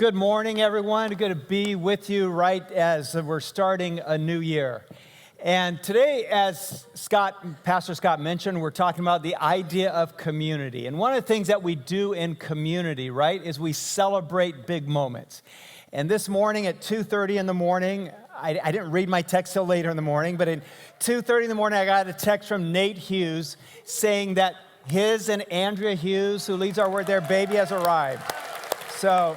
good morning, everyone. Good to be with you right as we're starting a new year. And today, as Pastor Scott mentioned, we're talking about the idea of community. And one of the things that we do in community, right, is we celebrate big moments. And this morning at 2:30 in the morning, I didn't read my text till later in the morning, but at 2:30 in the morning, I got a text from Nate Hughes saying that his and Andrea Hughes, who leads our word there, baby has arrived. So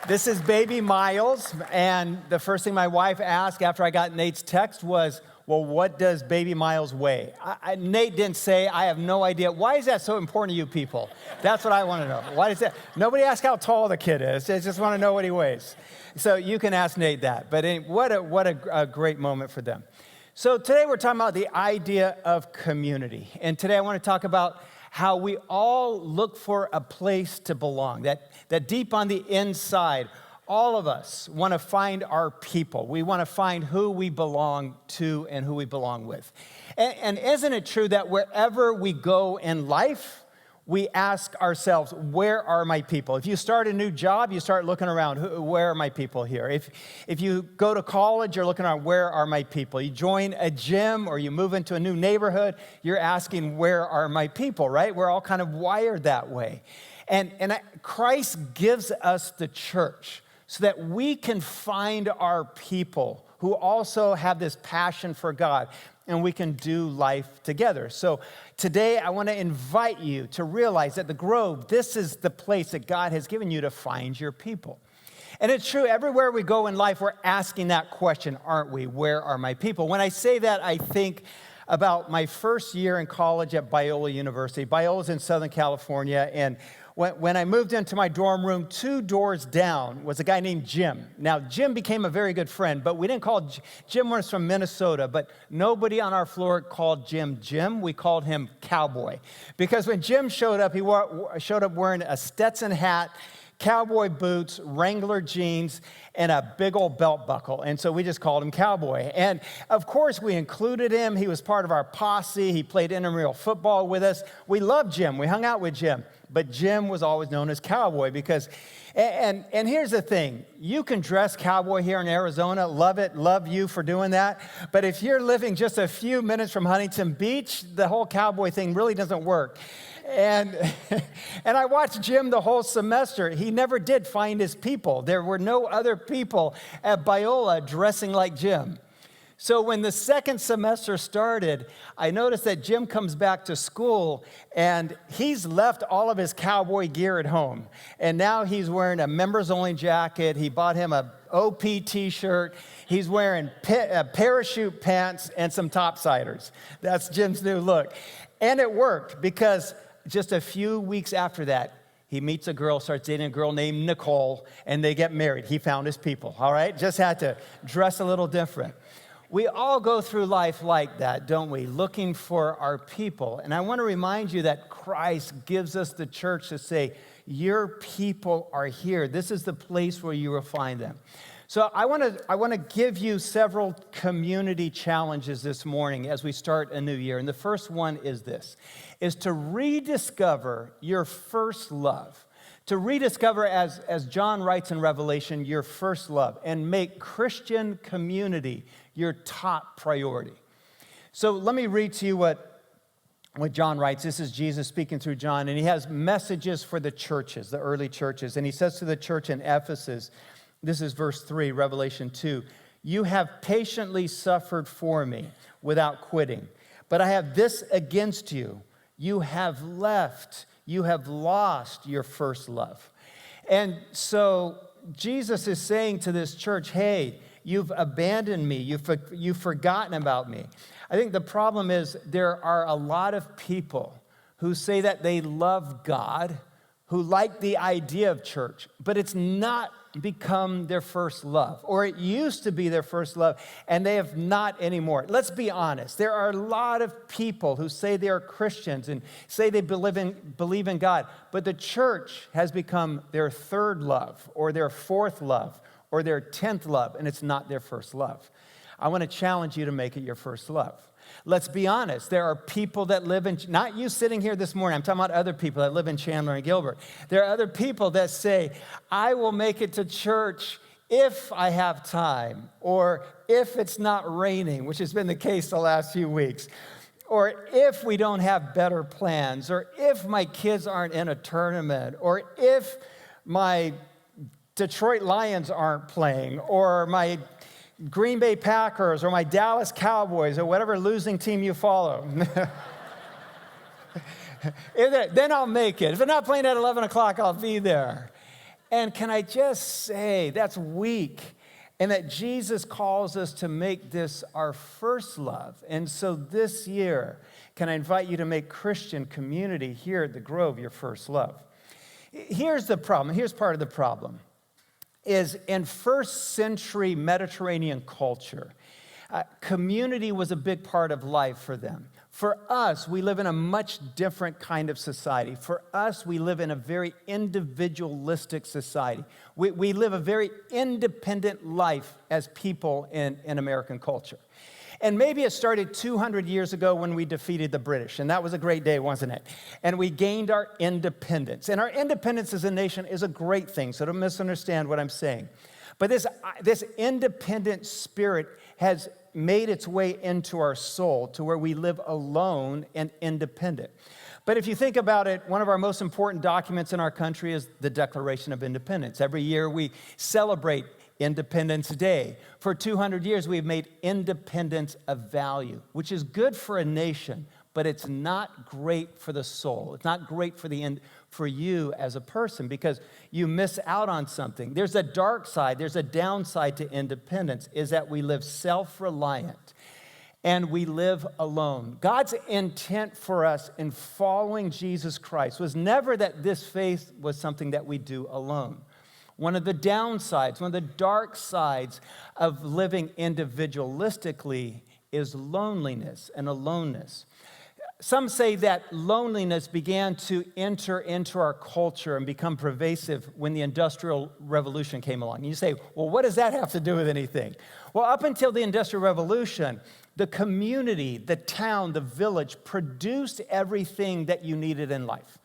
this is baby Miles, and the first thing my wife asked after I got Nate's text was, well, what does baby Miles weigh? Nate didn't say, I have no idea. Why is that so important to you people? That's what I want to know. Why is that? Nobody asks how tall the kid is. They just want to know what he weighs. So you can ask Nate that. But what a great moment for them. So today we're talking about the idea of community. And today I want to talk about how we all look for a place to belong, that deep on the inside, all of us want to find our people. We want to find who we belong to and who we belong with. And isn't it true that wherever we go in life, we ask ourselves, where are my people? If you start a new job, you start looking around, where are my people here? If you go to college, you're looking around, where are my people? You join a gym or you move into a new neighborhood, you're asking, where are my people, right? We're all kind of wired that way. And Christ gives us the church so that we can find our people who also have this passion for God, and we can do life together. So today I want to invite you to realize that the Grove, this is the place that God has given you to find your people. And it's true, everywhere we go in life, we're asking that question, aren't we? Where are my people? When I say that, I think about my first year in college at Biola University. Biola's in Southern California, and when I moved into my dorm room, 2 doors down was a guy named Jim. Now, Jim became a very good friend, but we didn't call Jim was from Minnesota, but nobody on our floor called Jim Jim. We called him Cowboy. Because when Jim showed up, he showed up wearing a Stetson hat, cowboy boots, Wrangler jeans, and a big old belt buckle. And so we just called him Cowboy. And of course, we included him. He was part of our posse. He played intramural football with us. We loved Jim. We hung out with Jim. But Jim was always known as Cowboy because, and here's the thing, you can dress cowboy here in Arizona, love it, love you for doing that. But if you're living just a few minutes from Huntington Beach, the whole cowboy thing really doesn't work. And I watched Jim the whole semester. He never did find his people. There were no other people at Biola dressing like Jim. So when the second semester started, I noticed that Jim comes back to school and he's left all of his cowboy gear at home. And now he's wearing a members only jacket. He bought him a OP t-shirt. He's wearing parachute pants and some topsiders. That's Jim's new look. And it worked because just a few weeks after that, he meets a girl, starts dating a girl named Nicole, and they get married. He found his people, all right? Just had to dress a little different. We all go through life like that, don't we? Looking for our people. And I want to remind you that Christ gives us the church to say, your people are here. This is the place where you will find them. So I want to give you several community challenges this morning as we start a new year. And the first one is this, is to rediscover your first love. To rediscover, as John writes in Revelation, your first love, and make Christian community your top priority. So let me read to you what John writes. This is Jesus speaking through John, and he has messages for the churches, the early churches. And he says to the church in Ephesus, this is verse 3, Revelation 2, you have patiently suffered for me without quitting. But I have this against you. You have lost your first love. And so Jesus is saying to this church, hey, you've abandoned me. You've forgotten about me. I think the problem is there are a lot of people who say that they love God, who like the idea of church, but it's not become their first love, or it used to be their first love, and they have not anymore. Let's be honest. There are a lot of people who say they are Christians and say they believe in God, but the church has become their third love, or their fourth love, or their 10th love, and it's not their first love. I want to challenge you to make it your first love. Let's be honest. There are people that live in, not you sitting here this morning, I'm talking about other people that live in Chandler and Gilbert. There are other people that say, I will make it to church if I have time, or if it's not raining, which has been the case the last few weeks, or if we don't have better plans, or if my kids aren't in a tournament, or if my Detroit Lions aren't playing, or my Green Bay Packers, or my Dallas Cowboys, or whatever losing team you follow. Then I'll make it. If they're not playing at 11 o'clock, I'll be there. And can I just say, that's weak, and that Jesus calls us to make this our first love. And so this year, can I invite you to make Christian community here at the Grove your first love? Here's the problem. Here's part of the problem. Is in first century Mediterranean culture, community was a big part of life for them. For us, we live in a much different kind of society. For us, we live in a very individualistic society. We live a very independent life as people in American culture. And maybe it started 200 years ago when we defeated the British, and that was a great day, wasn't it? And we gained our independence. And our independence as a nation is a great thing, so don't misunderstand what I'm saying. But this independent spirit has made its way into our soul to where we live alone and independent. But if you think about it, one of our most important documents in our country is the Declaration of Independence. Every year we celebrate Independence Day. For 200 years, we've made independence a value, which is good for a nation, but it's not great for the soul. It's not great for you as a person because you miss out on something. There's a dark side, there's a downside to independence, is that we live self-reliant and we live alone. God's intent for us in following Jesus Christ was never that this faith was something that we do alone. One of the downsides, one of the dark sides of living individualistically is loneliness and aloneness. Some say that loneliness began to enter into our culture and become pervasive when the Industrial Revolution came along. And you say, well, what does that have to do with anything? Well, up until the Industrial Revolution, the community, the town, the village produced everything that you needed in life.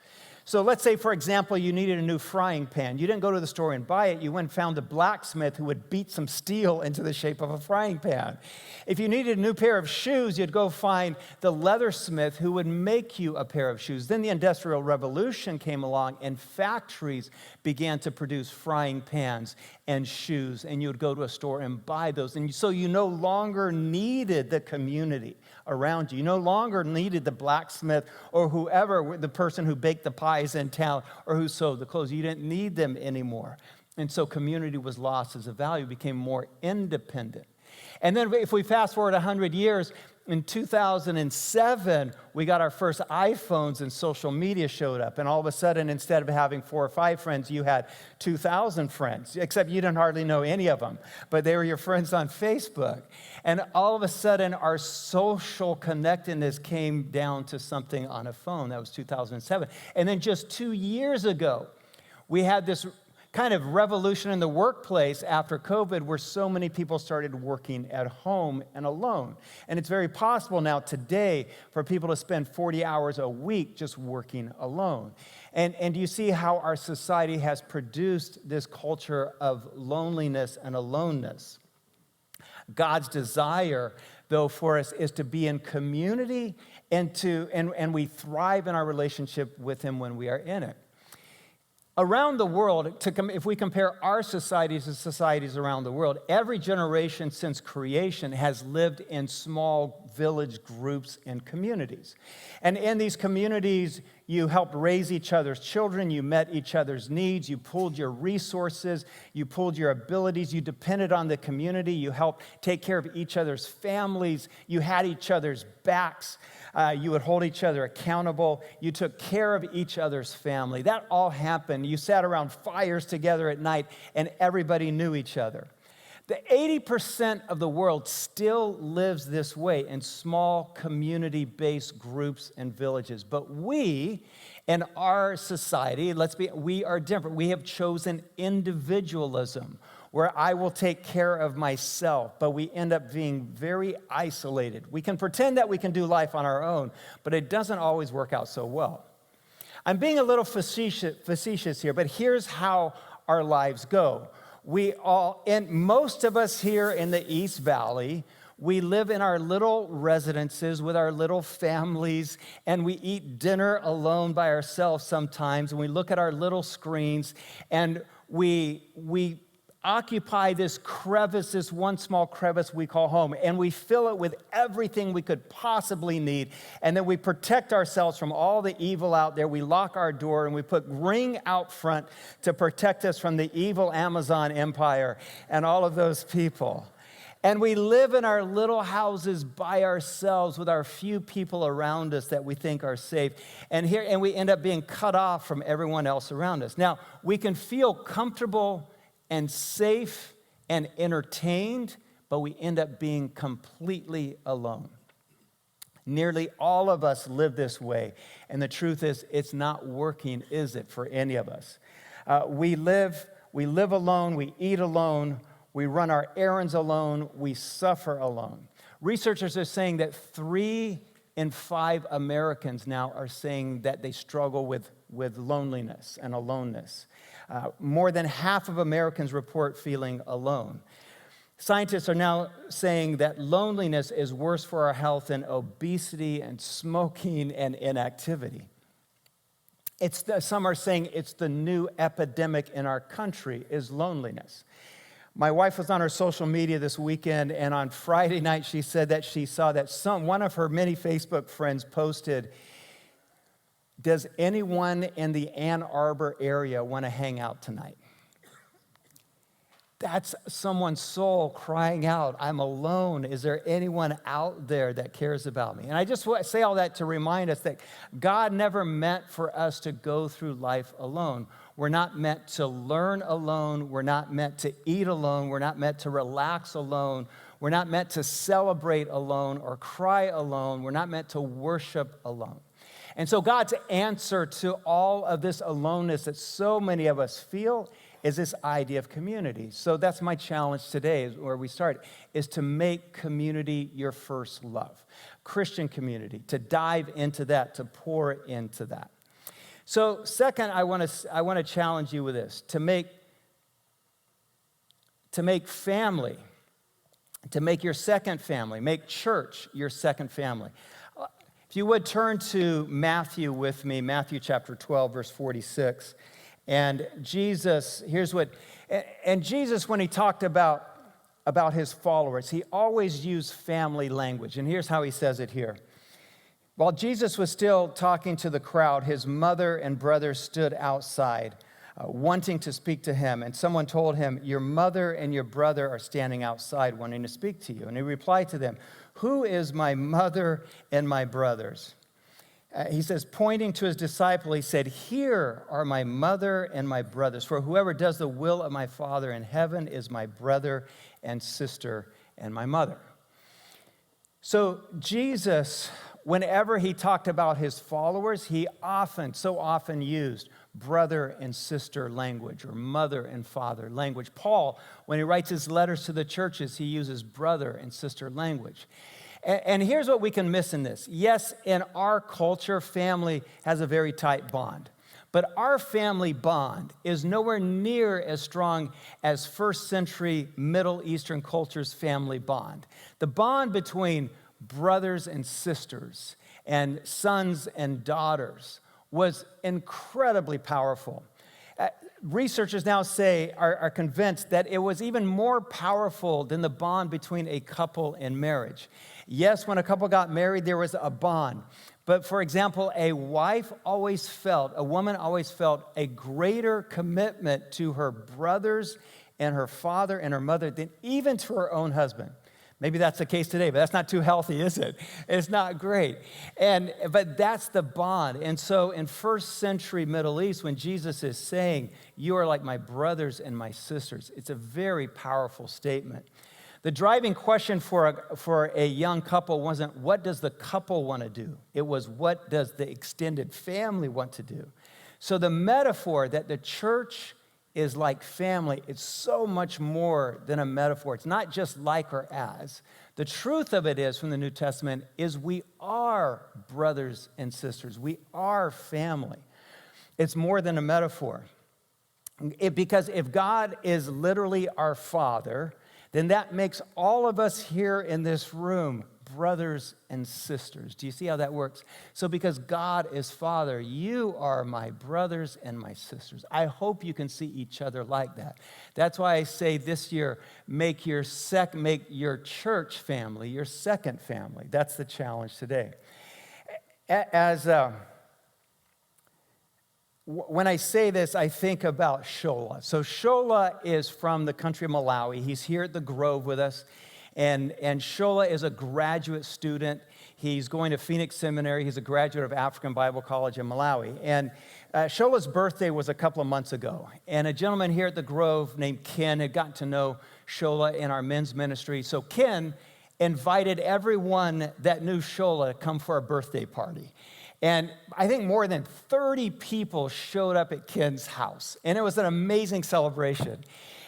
So let's say, for example, you needed a new frying pan. You didn't go to the store and buy it. You went and found a blacksmith who would beat some steel into the shape of a frying pan. If you needed a new pair of shoes, you'd go find the leathersmith who would make you a pair of shoes. Then the Industrial Revolution came along, and factories began to produce frying pans and shoes, and you would go to a store and buy those. And so you no longer needed the community around you. You no longer needed the blacksmith or whoever, the person who baked the pies in town or who sewed the clothes. You didn't need them anymore. And so community was lost as a value, became more independent. And then if we fast forward 100 years, in 2007, we got our first iPhones and social media showed up. And all of a sudden, instead of having 4 or 5 friends, you had 2,000 friends, except you didn't hardly know any of them. But they were your friends on Facebook. And all of a sudden, our social connectedness came down to something on a phone. That was 2007. And then just 2 years ago, we had this kind of revolution in the workplace after COVID where so many people started working at home and alone. And it's very possible now today for people to spend 40 hours a week just working alone. And you see how our society has produced this culture of loneliness and aloneness. God's desire, though, for us is to be in community and we thrive in our relationship with Him when we are in it. Around the world, if we compare our societies to societies around the world, every generation since creation has lived in small village groups and communities. And in these communities, you helped raise each other's children, you met each other's needs, you pooled your resources, you pooled your abilities, you depended on the community, you helped take care of each other's families, you had each other's backs. You would hold each other accountable. You took care of each other's family. That all happened. You sat around fires together at night, and everybody knew each other. The 80% of the world still lives this way in small community-based groups and villages. But we, in our society, we are different. We have chosen individualism, where I will take care of myself, but we end up being very isolated. We can pretend that we can do life on our own, but it doesn't always work out so well. I'm being a little facetious here, but here's how our lives go. And most of us here in the East Valley, we live in our little residences with our little families, and we eat dinner alone by ourselves sometimes, and we look at our little screens, and we occupy this crevice, this one small crevice we call home, and we fill it with everything we could possibly need, and then we protect ourselves from all the evil out there. We lock our door, and we put Ring out front to protect us from the evil Amazon empire and all of those people. And we live in our little houses by ourselves with our few people around us that we think are safe. And we end up being cut off from everyone else around us. Now, we can feel comfortable and safe and entertained, but we end up being completely alone. Nearly all of us live this way. And the truth is, it's not working, is it, for any of us? We live alone, we eat alone, we run our errands alone, we suffer alone. Researchers are saying that 3 in 5 Americans now are saying that they struggle with loneliness and aloneness. More than half of Americans report feeling alone. Scientists are now saying that loneliness is worse for our health than obesity and smoking and inactivity. Some are saying it's the new epidemic in our country is loneliness. My wife was on her social media this weekend, and on Friday night she said that she saw that one of her many Facebook friends posted, "Does anyone in the Ann Arbor area want to hang out tonight?" That's someone's soul crying out, "I'm alone. Is there anyone out there that cares about me?" And I just say all that to remind us that God never meant for us to go through life alone. We're not meant to learn alone. We're not meant to eat alone. We're not meant to relax alone. We're not meant to celebrate alone or cry alone. We're not meant to worship alone. And so God's answer to all of this aloneness that so many of us feel is this idea of community. So that's my challenge today, is where we start, is to make community your first love. Christian community, to dive into that, to pour into that. So second, I want to challenge you with this, to make family, to make your second family, make church your second family. If you would turn to Matthew with me, Matthew chapter 12, verse 46. And Jesus, Jesus, when he talked about his followers, he always used family language. And here's how he says it here. While Jesus was still talking to the crowd, his mother and brothers stood outside, wanting to speak to him. And someone told him, "Your mother and your brother are standing outside wanting to speak to you." And he replied to them, "Who is my mother and my brothers?" He says, pointing to his disciple, he said, "Here are my mother and my brothers. For whoever does the will of my Father in heaven is my brother and sister and my mother." So Jesus, whenever he talked about his followers, he so often used brother and sister language or mother and father language. Paul, when he writes his letters to the churches, he uses brother and sister language. And here's what we can miss in this. Yes, in our culture, family has a very tight bond. But our family bond is nowhere near as strong as first century Middle Eastern culture's family bond. The bond between brothers and sisters and sons and daughters was incredibly powerful. Researchers now are convinced that it was even more powerful than the bond between a couple in marriage. Yes, when a couple got married, there was a bond. But for example, a woman always felt a greater commitment to her brothers and her father and her mother than even to her own husband. Maybe that's the case today, but that's not too healthy, is it? It's not great. But that's the bond. And so in first century Middle East, when Jesus is saying, "You are like my brothers and my sisters," it's a very powerful statement. The driving question for a young couple wasn't, what does the couple want to do? It was, what does the extended family want to do? So the metaphor that the church is like family. It's so much more than a metaphor. It's not just like or as. The truth of it is, from the New Testament, is we are brothers and sisters. We are family. It's more than a metaphor. Because if God is literally our Father, then that makes all of us here in this room brothers and sisters. Do you see how that works? So because God is Father, you are my brothers and my sisters. I hope you can see each other like that. That's why I say this year, make your church family your second family. That's the challenge today. When I say this, I think about Shola. So Shola is from the country of Malawi. He's here at the Grove with us. And Shola is a graduate student. He's going to Phoenix Seminary. He's a graduate of African Bible College in Malawi. And Shola's birthday was a couple of months ago. And a gentleman here at the Grove named Ken had gotten to know Shola in our men's ministry. So Ken invited everyone that knew Shola to come for a birthday party. And I think more than 30 people showed up at Ken's house. And it was an amazing celebration.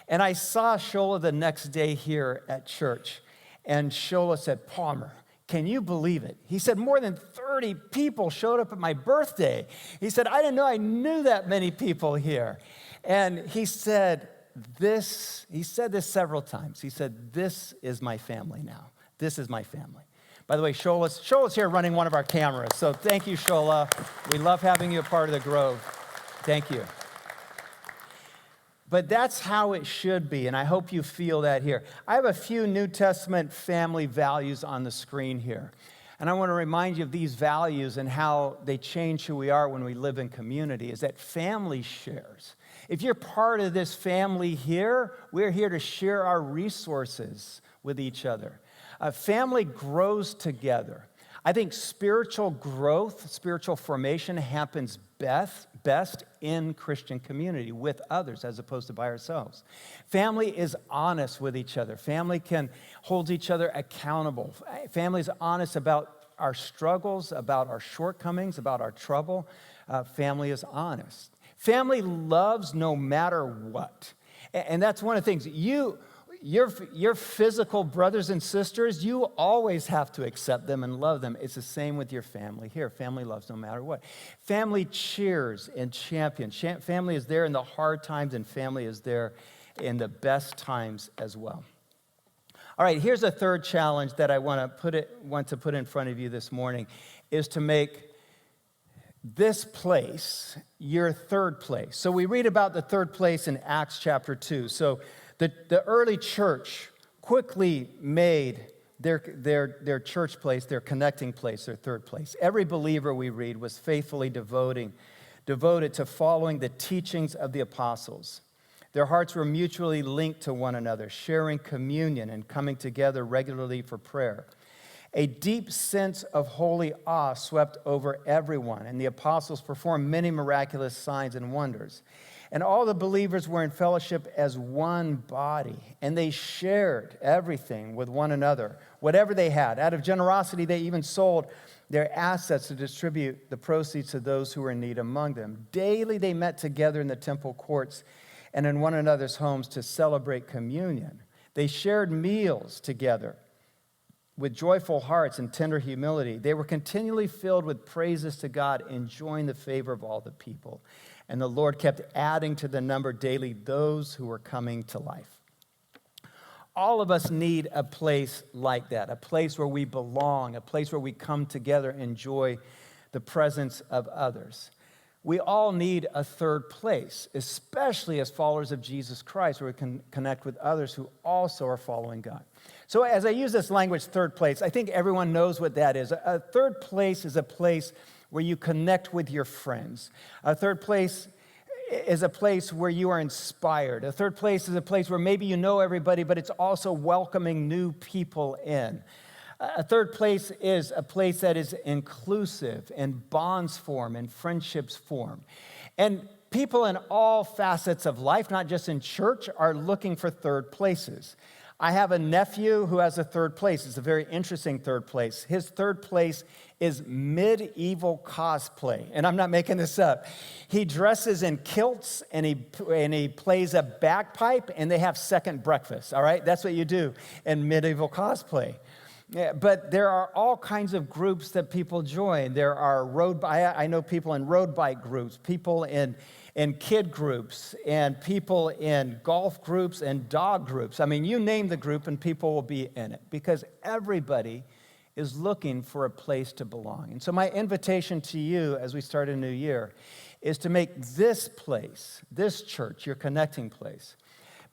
And I saw Shola the next day here at church. And Shola said, Palmer, can you believe it? He said, more than 30 people showed up at my birthday. He said, I didn't know I knew that many people here. And he said this several times. He said, this is my family now. This is my family. By the way, Shola's here running one of our cameras. So thank you, Shola. We love having you a part of the Grove. Thank you. But that's how it should be, and I hope you feel that here. I have a few New Testament family values on the screen here. And I want to remind you of these values and how they change who we are when we live in community, is that family shares. If you're part of this family here, we're here to share our resources with each other. Family grows together. I think spiritual growth, spiritual formation happens best in Christian community with others as opposed to by ourselves. Family is honest with each other. Family can hold each other accountable. Family is honest about our struggles, about our shortcomings, about our trouble. Family is honest. Family loves no matter what. And that's one of the things. Your physical brothers and sisters, you always have to accept them and love them. It's the same with your family here. Family loves no matter what. Family cheers and champions. Family is there in the hard times, and family is there in the best times as well. All right, here's a third challenge that I want to put in front of you this morning, is to make this place your third place. So we read about the third place in Acts chapter 2. So the early church quickly made their church place, their connecting place, their third place. Every believer, we read, was faithfully devoted to following the teachings of the apostles. Their hearts were mutually linked to one another, sharing communion and coming together regularly for prayer. A deep sense of holy awe swept over everyone, and the apostles performed many miraculous signs and wonders. And all the believers were in fellowship as one body, and they shared everything with one another, whatever they had. Out of generosity, they even sold their assets to distribute the proceeds to those who were in need among them. Daily, they met together in the temple courts and in one another's homes to celebrate communion. They shared meals together with joyful hearts and tender humility. They were continually filled with praises to God, enjoying the favor of all the people. And the Lord kept adding to the number daily those who were coming to life. All of us need a place like that, a place where we belong, a place where we come together and enjoy the presence of others. We all need a third place, especially as followers of Jesus Christ, where we can connect with others who also are following God. So as I use this language, third place, I think everyone knows what that is. A third place is a place where you connect with your friends. A third place is a place where you are inspired. A third place is a place where maybe you know everybody, but it's also welcoming new people in. A third place is a place that is inclusive, and bonds form, and friendships form. And people in all facets of life, not just in church, are looking for third places. I have a nephew who has a third place. It's a very interesting third place. His third place is medieval cosplay, and I'm not making this up. He dresses in kilts, and he plays a bagpipe, and they have second breakfast, all right? That's what you do in medieval cosplay. Yeah, but there are all kinds of groups that people join. There are I know people in road bike groups, people in kid groups, and people in golf groups and dog groups. I mean, you name the group and people will be in it because everybody is looking for a place to belong. And so my invitation to you as we start a new year is to make this place, this church, your connecting place.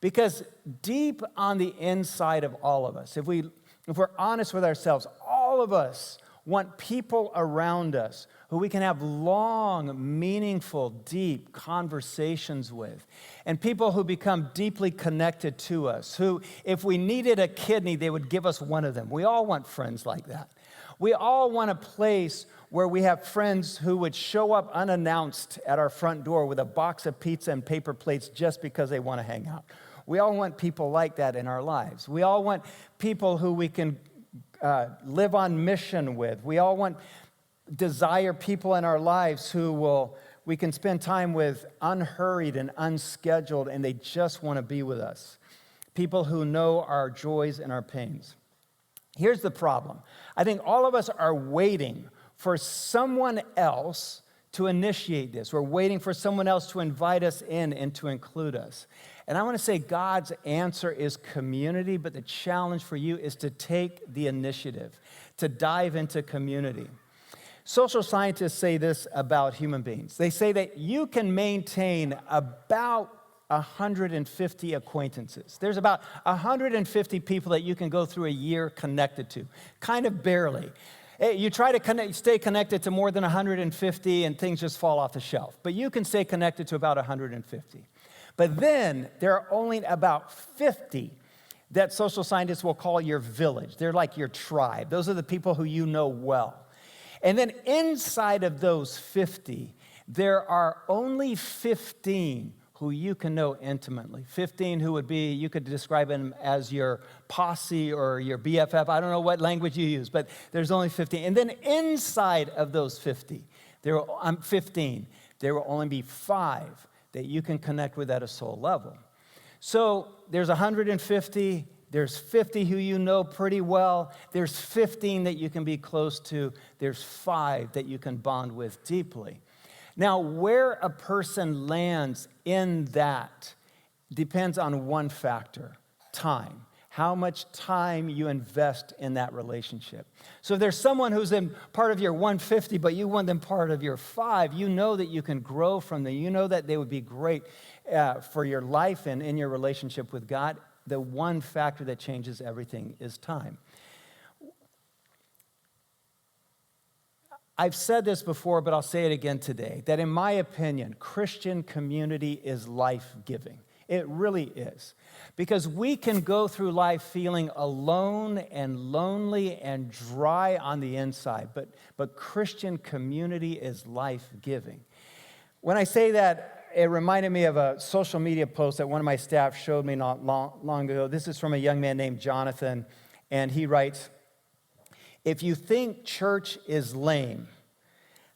Because deep on the inside of all of us, if we're honest with ourselves, all of us want people around us who we can have long, meaningful, deep conversations with. And people who become deeply connected to us, who, if we needed a kidney, they would give us one of them. We all want friends like that. We all want a place where we have friends who would show up unannounced at our front door with a box of pizza and paper plates just because they want to hang out. We all want people like that in our lives. We all want people who we can live on mission with. We all desire people in our lives who we can spend time with unhurried and unscheduled, and they just want to be with us. People who know our joys and our pains. Here's the problem. I think all of us are waiting for someone else to initiate this. We're waiting for someone else to invite us in and to include us. And I want to say God's answer is community, but the challenge for you is to take the initiative, to dive into community. Social scientists say this about human beings. They say that you can maintain about 150 acquaintances. There's about 150 people that you can go through a year connected to, kind of barely. You try to stay connected to more than 150 and things just fall off the shelf. But you can stay connected to about 150. But then there are only about 50 that social scientists will call your village. They're like your tribe. Those are the people who you know well. And then inside of those 50, there are only 15 who you can know intimately. 15 who would be, you could describe them as your posse or your BFF. I don't know what language you use, but there's only 15. And then inside of those 15, there will only be 5 that you can connect with at a soul level. So there's 150, there's 50 who you know pretty well, there's 15 that you can be close to, there's 5 that you can bond with deeply. Now, where a person lands in that depends on one factor, time. How much time you invest in that relationship. So if there's someone who's in part of your 150, but you want them part of your 5, you know that you can grow from them. You know that they would be great for your life and in your relationship with God. The one factor that changes everything is time. I've said this before, but I'll say it again today, that in my opinion, Christian community is life-giving. It really is. Because we can go through life feeling alone and lonely and dry on the inside, but Christian community is life-giving. When I say that, it reminded me of a social media post that one of my staff showed me not long ago. This is from a young man named Jonathan, and he writes, "If you think church is lame,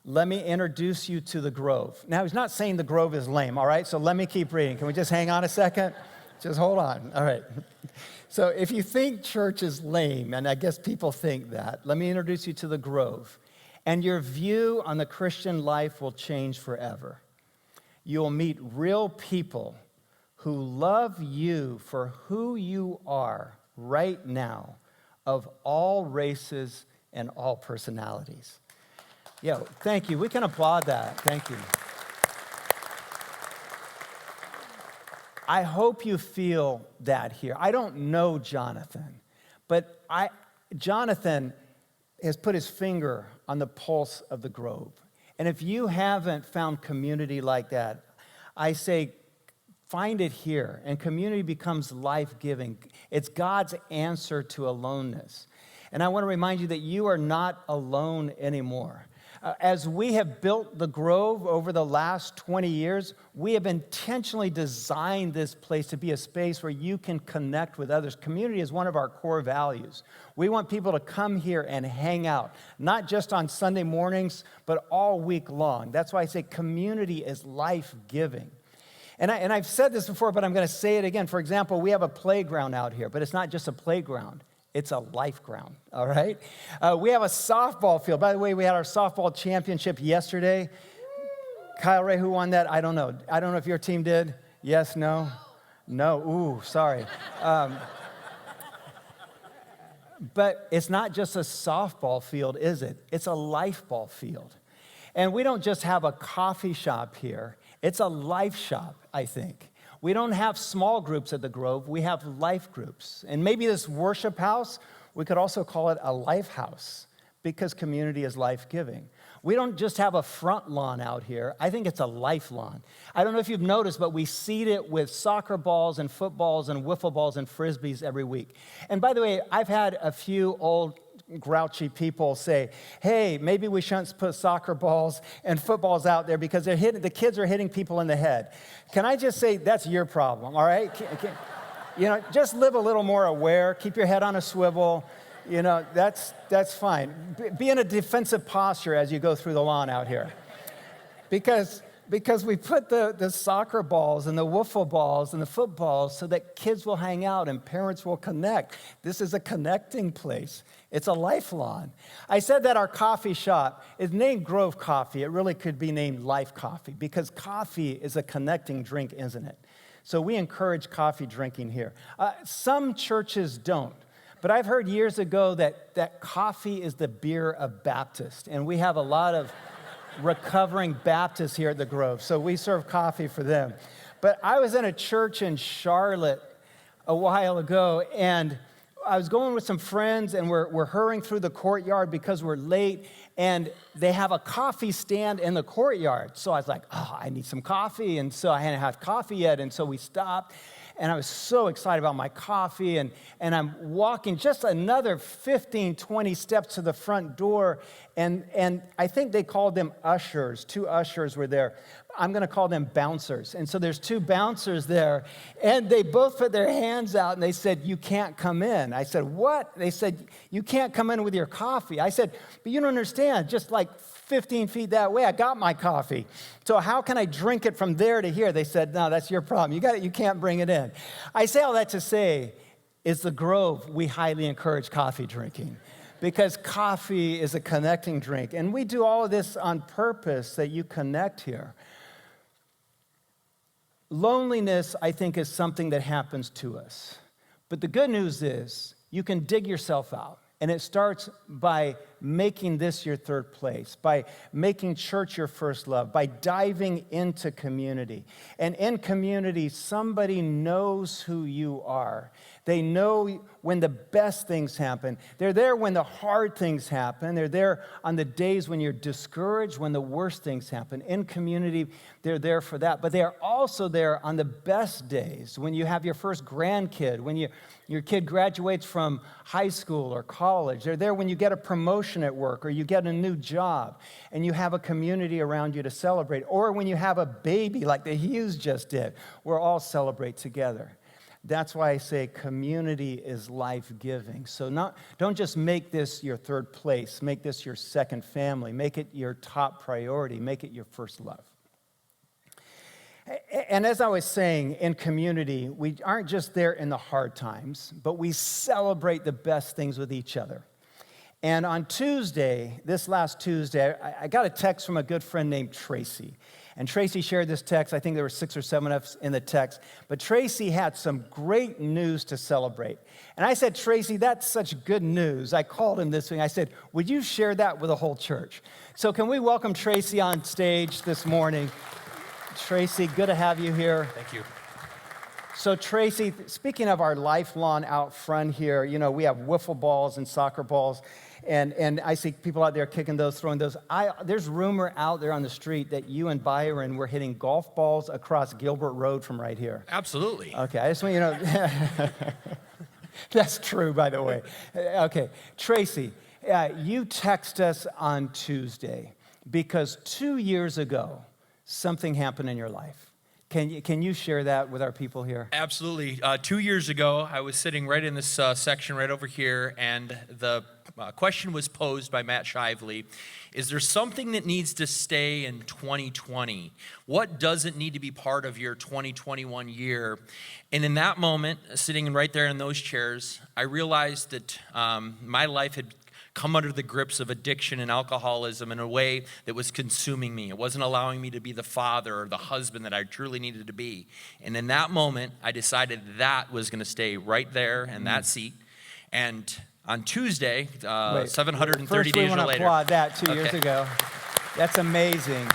let me introduce you to the Grove." Now, he's not saying the Grove is lame, all right? So let me keep reading. Can we just hang on a second? Just hold on. All right. So if you think church is lame, and I guess people think that, let me introduce you to the Grove, and your view on the Christian life will change forever. You'll meet real people who love you for who you are right now, of all races and all personalities. Yeah, thank you. We can applaud that. Thank you. I hope you feel that here. I don't know Jonathan, but Jonathan has put his finger on the pulse of the Grove. And if you haven't found community like that, I say find it here, and community becomes life-giving. It's God's answer to aloneness. And I want to remind you that you are not alone anymore. As we have built the Grove over the last 20 years, we have intentionally designed this place to be a space where you can connect with others. Community is one of our core values. We want people to come here and hang out, not just on Sunday mornings, but all week long. That's why I say community is life-giving. And I've said this before, but I'm going to say it again. For example, we have a playground out here, but it's not just a playground. It's a life ground, all right? We have a softball field. By the way, we had our softball championship yesterday. Kyle Ray, who won that? I don't know. I don't know if your team did. Yes, no? No, ooh, sorry. But it's not just a softball field, is it? It's a life ball field. And we don't just have a coffee shop here. It's a life shop, I think. We don't have small groups at the Grove. We have life groups. And maybe this worship house, we could also call it a life house because community is life-giving. We don't just have a front lawn out here. I think it's a life lawn. I don't know if you've noticed, but we seed it with soccer balls and footballs and wiffle balls and frisbees every week. And by the way, I've had a few old grouchy people say, hey, maybe we shouldn't put soccer balls and footballs out there because the kids are hitting people in the head. Can I just say that's your problem, all right? Just live a little more aware, keep your head on a swivel. That's fine. Be in a defensive posture as you go through the lawn out here. Because we put the soccer balls and the wiffle balls and the footballs so that kids will hang out and parents will connect. This is a connecting place. It's a life lawn. I said that our coffee shop is named Grove Coffee. It really could be named Life Coffee because coffee is a connecting drink, isn't it? So we encourage coffee drinking here. Some churches don't. But I've heard years ago that coffee is the beer of Baptists, and we have a lot of recovering Baptists here at the Grove, so we serve coffee for them. But I was in a church in Charlotte a while ago, and I was going with some friends, and we're hurrying through the courtyard because we're late, and they have a coffee stand in the courtyard. So I was like, I need some coffee, and so I hadn't had coffee yet, and so we stopped. And I was so excited about my coffee, and I'm walking just another 15, 20 steps to the front door, and I think they called them ushers. 2 ushers were there. I'm going to call them bouncers. And so there's 2 bouncers there, and they both put their hands out, and they said, you can't come in. I said, what? They said, you can't come in with your coffee. I said, but you don't understand, just like 15 feet that way, I got my coffee. So how can I drink it from there to here? They said, no, that's your problem. You can't bring it in. I say all that to say, is the Grove, we highly encourage coffee drinking because coffee is a connecting drink. And we do all of this on purpose that you connect here. Loneliness, I think, is something that happens to us. But the good news is you can dig yourself out. And it starts by making this your third place, by making church your first love, by diving into community. And in community, somebody knows who you are. They know when the best things happen. They're there when the hard things happen. They're there on the days when you're discouraged, when the worst things happen. In community, they're there for that. But they are also there on the best days, when you have your first grandkid, when your kid graduates from high school or college. They're there when you get a promotion at work or you get a new job and you have a community around you to celebrate. Or when you have a baby like the Hughes just did, we'll all celebrate together. That's why I say community is life-giving. So don't just make this your third place. Make this your second family. Make it your top priority. Make it your first love. And as I was saying, in community, we aren't just there in the hard times, but we celebrate the best things with each other. And on Tuesday, this last Tuesday, I got a text from a good friend named Tracy. And Tracy shared this text. I think there were 6 or 7 of us in the text. But Tracy had some great news to celebrate. And I said, Tracy, that's such good news. I called him this week. I said, would you share that with the whole church? So can we welcome Tracy on stage this morning? Tracy, good to have you here. Thank you. So Tracy, speaking of our life lawn out front here, we have wiffle balls and soccer balls. And I see people out there kicking those, throwing those. There's rumor out there on the street that you and Byron were hitting golf balls across Gilbert Road from right here. Absolutely. Okay, I just want you to know. That's true, by the way. Okay, Tracy, you text us on Tuesday. because 2 years ago, something happened in your life. Can you share that with our people here? Absolutely. 2 years ago, I was sitting right in this section right over here, and the question was posed by Matt Shively. Is there something that needs to stay in 2020? What doesn't need to be part of your 2021 year? And in that moment, sitting right there in those chairs, I realized that my life had come under the grips of addiction and alcoholism in a way that was consuming me. It wasn't allowing me to be the father or the husband that I truly needed to be. And in that moment, I decided that was going to stay right there in that seat. And on Tuesday, 730 First, days we later. want to applaud that 2 years ago. That's amazing.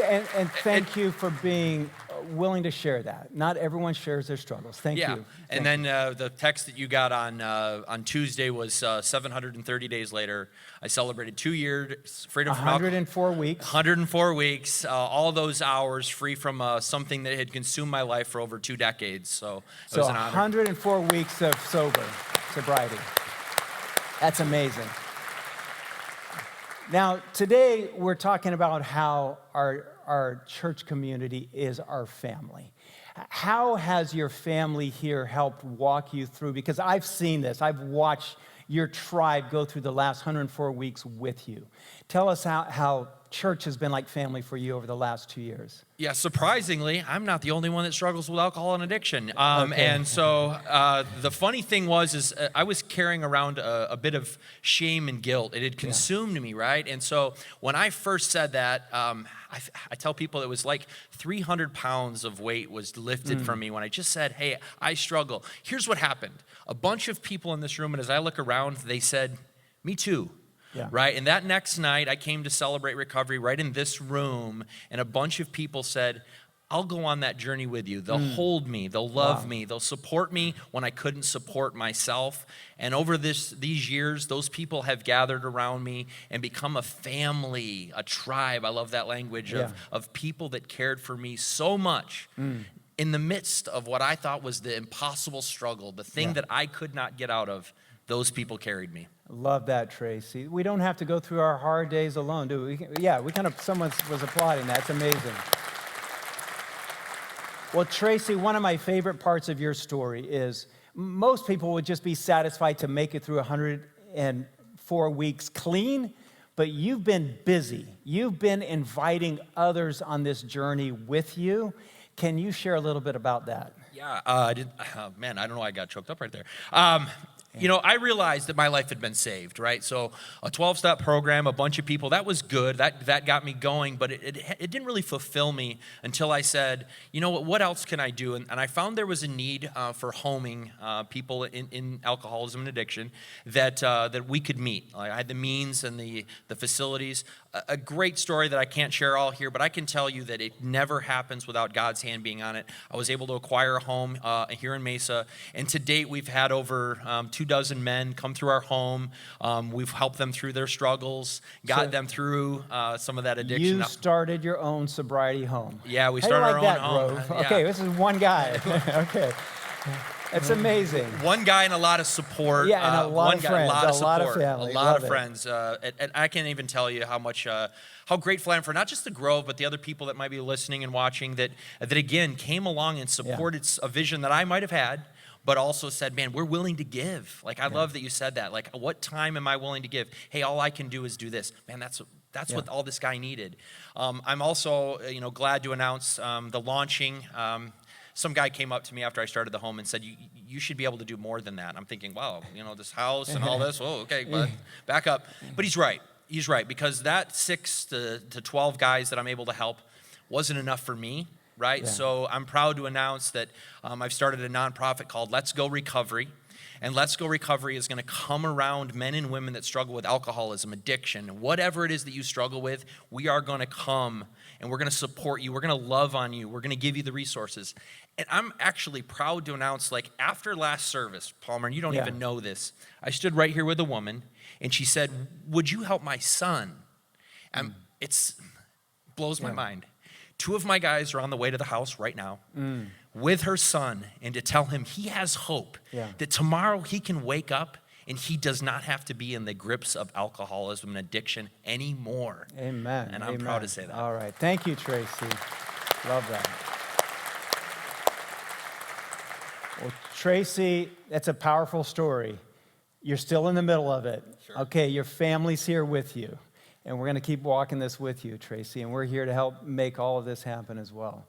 And thank you for being willing to share that. Not everyone shares their struggles. Thank you. And then the text that you got on Tuesday was 730 days later. I celebrated 2 years freedom from alcohol. 104 weeks. 104 weeks, all those hours free from something that had consumed my life for over 2 decades. So it was an honor. 104 weeks of sobriety. That's amazing. Now, today we're talking about how our church community is our family. How has your family here helped walk you through? Because I've seen this. I've watched your tribe go through the last 104 weeks with you. Tell us how church has been like family for you over the last 2 years. Yeah, surprisingly, I'm not the only one that struggles with alcohol and addiction. And so the funny thing was I was carrying around a bit of shame and guilt. It had consumed me, right? And so when I first said that, I tell people it was like 300 pounds of weight was lifted from me when I just said, hey, I struggle. Here's what happened. A bunch of people in this room, and as I look around, they said, me too. Yeah. Right? And that next night, I came to celebrate recovery right in this room, and a bunch of people said, I'll go on that journey with you. They'll hold me. They'll love me. They'll support me when I couldn't support myself. And over these years, those people have gathered around me and become a family, a tribe. I love that language of people that cared for me so much in the midst of what I thought was the impossible struggle, the thing that I could not get out of. Those people carried me. Love that, Tracy. We don't have to go through our hard days alone, do we? Someone was applauding that. It's amazing. Well, Tracy, one of my favorite parts of your story is most people would just be satisfied to make it through 104 weeks clean, but you've been busy. You've been inviting others on this journey with you. Can you share a little bit about that? Yeah, I don't know why I got choked up right there. I realized that my life had been saved, right? So a 12-step program, a bunch of people, that was good. That got me going, but it didn't really fulfill me until I said, you know what else can I do? And I found there was a need for homing people in alcoholism and addiction that we could meet. I had the means and the facilities. A great story that I can't share all here, but I can tell you that it never happens without God's hand being on it. I was able to acquire a home here in Mesa, and to date we've had over 24 men come through our home. We've helped them through their struggles, got them through some of that addiction. You started your own sobriety home. Yeah, we started our own home. Yeah. Okay, this is one guy. Okay. It's amazing. One guy and a lot of support. Yeah, and a lot of friends, a lot of family. A lot of friends. And I can't even tell you how grateful I am for not just the Grove, but the other people that might be listening and watching that again came along and supported a vision that I might have had, but also said, man, we're willing to give. Like, I love that you said that. Like, what time am I willing to give? Hey, all I can do is do this. Man, that's what all this guy needed. I'm also, glad to announce the launching. Some guy came up to me after I started the home and said, you should be able to do more than that. And I'm thinking, wow, this house and all this. Oh, okay, but back up. But he's right. He's right, because that 6 to 12 guys that I'm able to help wasn't enough for me, right? Yeah. So I'm proud to announce that I've started a nonprofit called Let's Go Recovery. And Let's Go Recovery is going to come around men and women that struggle with alcoholism, addiction, whatever it is that you struggle with. We are going to come and we're going to support you. We're going to love on you. We're going to give you the resources. And I'm actually proud to announce, like, after last service, Palmer, and you don't even know this, I stood right here with a woman, and she said, would you help my son? And it blows my mind. 2 of my guys are on the way to the house right now with her son, and to tell him he has hope, that tomorrow he can wake up and he does not have to be in the grips of alcoholism and addiction anymore. Amen. And I'm proud to say that. All right. Thank you, Tracy. Love that. Well, Tracy, that's a powerful story. You're still in the middle of it. Sure. Okay, your family's here with you. And we're going to keep walking this with you, Tracy. And we're here to help make all of this happen as well.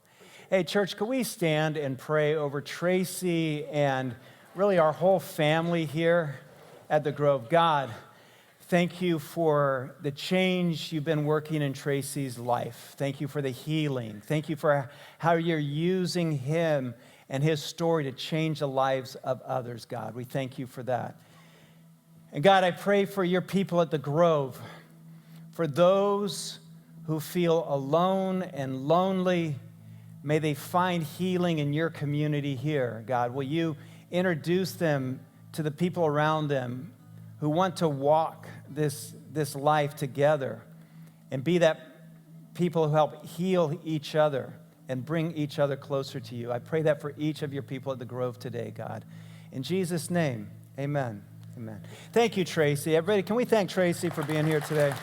Hey, church, could we stand and pray over Tracy and really our whole family here at the Grove? God, thank you for the change you've been working in Tracy's life. Thank you for the healing. Thank you for how you're using him and his story to change the lives of others, God. We thank you for that. And God, I pray for your people at the Grove, for those who feel alone and lonely. May they find healing in your community here, God. Will you introduce them to the people around them who want to walk this life together and be that people who help heal each other and bring each other closer to you. I pray that for each of your people at the Grove today, God. In Jesus' name, amen. Amen. Thank you, Tracy. Everybody, can we thank Tracy for being here today?